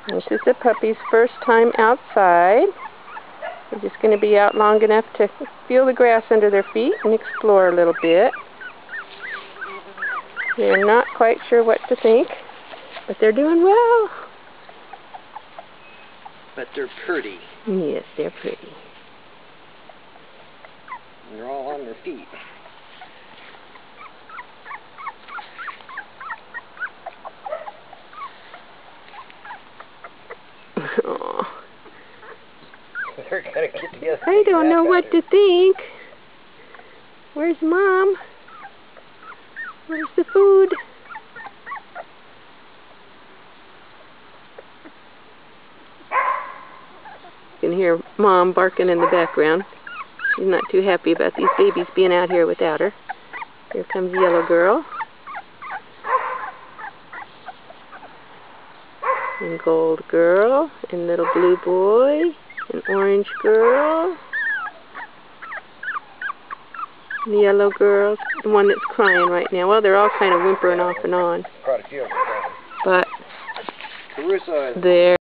This is the puppy's first time outside. They're just going to be out long enough to feel the grass under their feet and explore a little bit. They're not quite sure what to think, but they're doing well. But they're pretty. Yes, they're pretty. And they're all on their feet. Aww. They're gonna get together. I don't know what to think. Where's Mom? Where's the food? You can hear Mom barking in the background. She's not too happy about these babies being out here without her. Here comes Yellow Girl. And Gold Girl. And Little Blue Boy. And Orange Girl. And Yellow Girl. The one that's crying right now. Well, they're all kind of whimpering off and on. Quite a few of them. But Caruso is there.